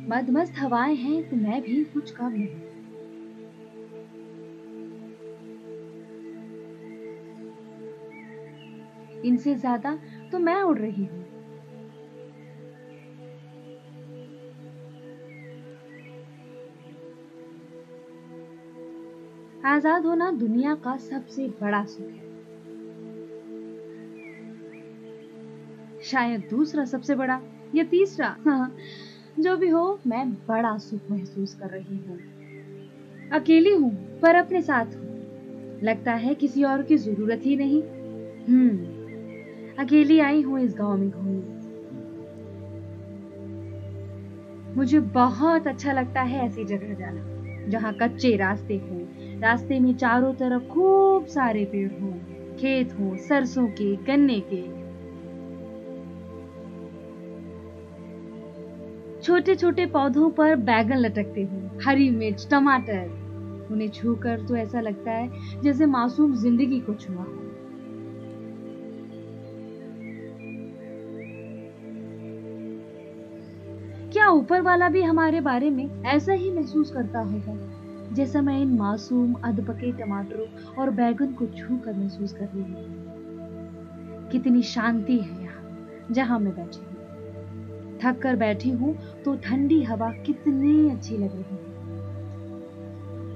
मदमस्त हवाएं हैं तो मैं भी कुछ कम नहीं। इनसे ज्यादा तो मैं उड़ रही हूँ। आजाद होना दुनिया का सबसे बड़ा सुख है। शायद दूसरा सबसे बड़ा या तीसरा, हाँ, जो भी हो मैं बड़ा सुख महसूस कर रही हूँ। अकेली हूँ पर अपने साथ हूँ। लगता है किसी और की जरूरत ही नहीं। अकेली आई हूँ इस गांव में घूमने। मुझे बहुत अच्छा लगता है ऐसी जगह जाना जहाँ कच्चे रास्ते हों, रास्ते में चारों तरफ खूब सारे पेड़ हों, खेत हों, सरसों के, गन्ने के, छोटे छोटे पौधों पर बैगन लटकते हों, हरी मिर्च, टमाटर। उन्हें छूकर तो ऐसा लगता है जैसे मासूम जिंदगी को छुआ हो। क्या ऊपर वाला भी हमारे बारे में ऐसा ही महसूस करता होगा जैसा मैं इन मासूम अधपके टमाटरों और बैगन को छू कर महसूस कर रही हूँ। कितनी शांति है यहाँ जहाँ मैं बैठी हूँ। थक कर बैठी हूँ तो ठंडी हवा कितनी अच्छी लग रही है।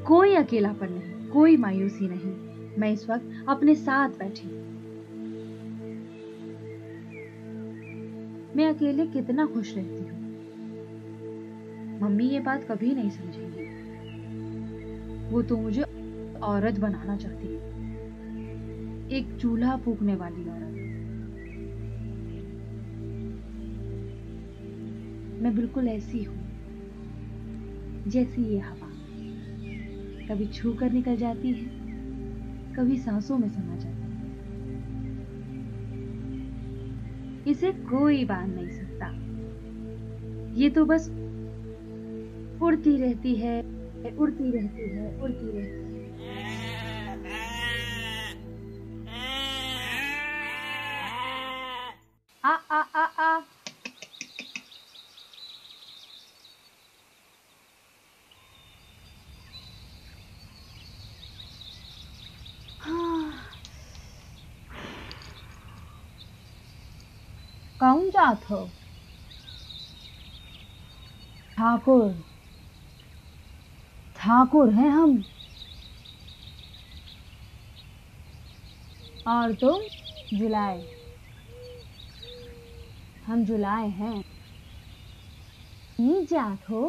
कोई अकेलापन नहीं, कोई मायूसी नहीं। मैं इस वक्त अपने साथ बैठी हूँ। मैं अकेले कितना खुश रहती हूँ। मम्मी ये बात कभी नहीं समझेंगी। वो तो मुझे औरत बनाना चाहती है, एक चूल्हा फूकने वाली औरत। मैं बिल्कुल ऐसी हूँ जैसी ये हवा, कभी छू कर निकल जाती है, कभी सांसों में समा जाती है। इसे कोई बांध नहीं सकता। ये तो बस उड़ती रहती है, उड़ती रहती है, उड़ती रहती है। आ आ आ आ। कौन जात हो? ठाकुर। ठाकुर हैं हम। और तुम? जुलाए। हम जुलाए हैं। नीच जात हो?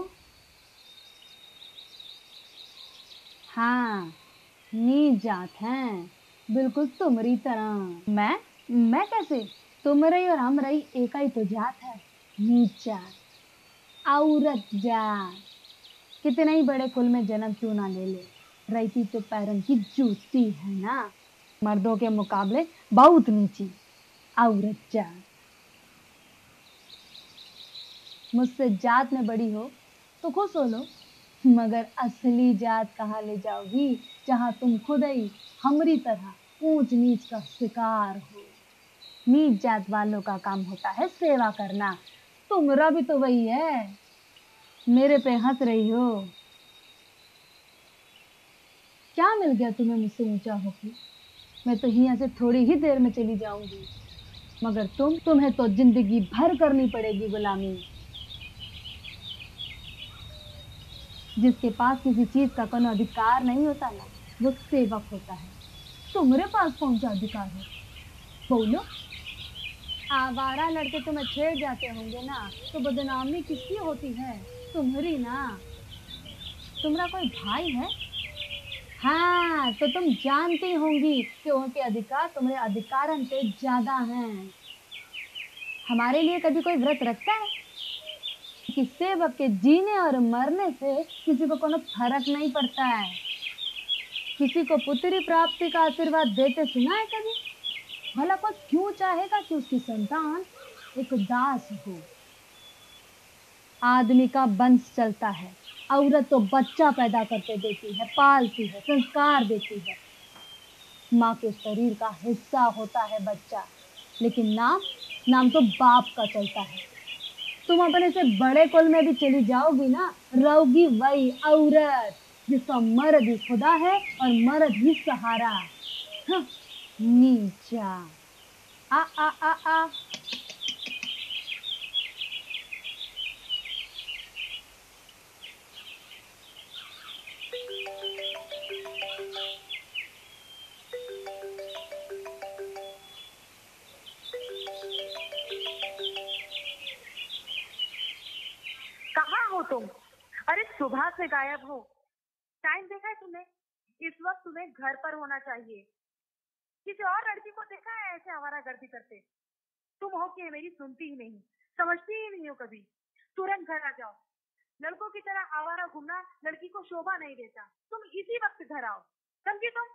हाँ, नीच जात हैं, बिल्कुल तुम्हारी तरह। मैं कैसे? तुम रही और हम रही एक ही तो जात है। नीच जात, औरत जात। कितने ही बड़े कुल में जन्म क्यों ना ले ले, रहती तो पैरन की जूती है ना। मर्दों के मुकाबले बहुत नीची, औरत जात। मुझसे जात में बड़ी हो तो खुश हो लो, मगर असली जात कहाँ ले जाओगी जहाँ तुम खुद ही हमारी तरह ऊंच नीच का शिकार हो। नीच जात वालों का काम होता है सेवा करना। तुम्हारा भी तो वही है। मेरे पे हंस रही हो। क्या मिल गया तुम्हें मुझसे ऊंचा होके? मैं तो यहाँ से थोड़ी ही देर में चली जाऊंगी, मगर तुम्हें तो जिंदगी भर करनी पड़ेगी गुलामी। जिसके पास किसी चीज का कोनो अधिकार नहीं होता ना, वो सेवक होता है। तुम्हारे पास कौन सा अधिकार है? बोलो। आवारा लड़के तुम्हें छेड़ जाते होंगे ना, तो बदनामी किसकी होती है? तुम्हारी ना। तुम्हारा कोई भाई है? हाँ, तो तुम जानती होंगी कि उनके अधिकार तुम्हारे अधिकारन से ज्यादा हैं। हमारे लिए कभी कोई व्रत रखता है कि सेवक के जीने और मरने से किसी को कोनो फर्क नहीं पड़ता है? किसी को पुत्री प्राप्ति का आशीर्वाद देते सुना है कभी? भला कोई क्यों चाहेगा कि उसकी संतान एक दास हो? आदमी का वंश चलता है, औरत तो बच्चा पैदा करके देती है, पालती है, संस्कार देती है। माँ के शरीर का हिस्सा होता है बच्चा, लेकिन नाम नाम तो बाप का चलता है। तुम अपने से बड़े कुल में भी चली जाओगी ना, रहोगी वही औरत जिसका मर्द ही खुदा है और मर्द ही सहारा। हाँ, नीचा। आ आ आ आ। कहाँ हो तुम? अरे सुबह से गायब हो। टाइम देखा है तुमने? इस वक्त तुम्हें घर पर होना चाहिए। किसी और लड़की को देखा है ऐसे आवारागर्दी करते? तुम हो कि मेरी सुनती ही नहीं, समझती ही नहीं हो कभी। तुरंत घर आ जाओ। लड़कों की तरह आवारा घूमना लड़की को शोभा नहीं देता। तुम इसी वक्त घर आओ, समझी तुम?